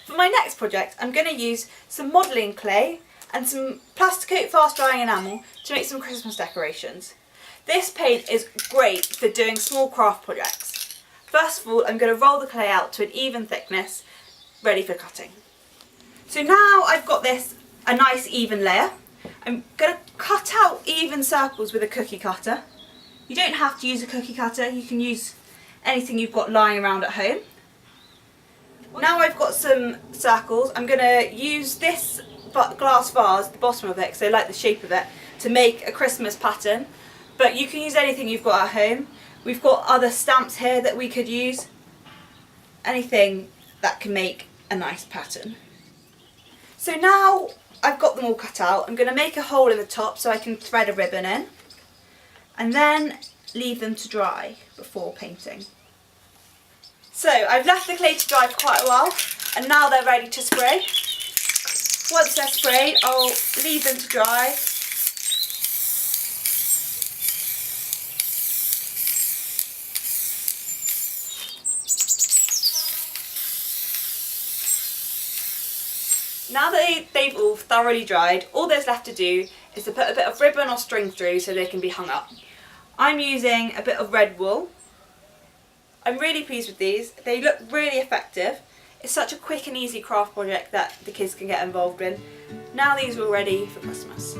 For my next project, I'm going to use some modelling clay and some PlastiKote fast drying enamel to make some Christmas decorations. This paint is great for doing small craft projects. First of all, I'm going to roll the clay out to an even thickness, ready for cutting. So now I've got this a nice even layer. I'm going to cut out even circles with a cookie cutter. You don't have to use a cookie cutter, you can use anything you've got lying around at home. Now I've got some circles, I'm going to use this glass vase, the bottom of it, because I like the shape of it, to make a Christmas pattern. But you can use anything you've got at home. We've got other stamps here that we could use. Anything that can make a nice pattern. So now I've got them all cut out, I'm going to make a hole in the top so I can thread a ribbon in. And then leave them to dry before painting. So I've left the clay to dry for quite a while and now they're ready to spray. Once they're sprayed, I'll leave them to dry. Now that they've all thoroughly dried, all there's left to do is to put a bit of ribbon or string through so they can be hung up. I'm using a bit of red wool. I'm really pleased with these. They look really effective. It's such a quick and easy craft project that the kids can get involved in. Now these are all ready for Christmas.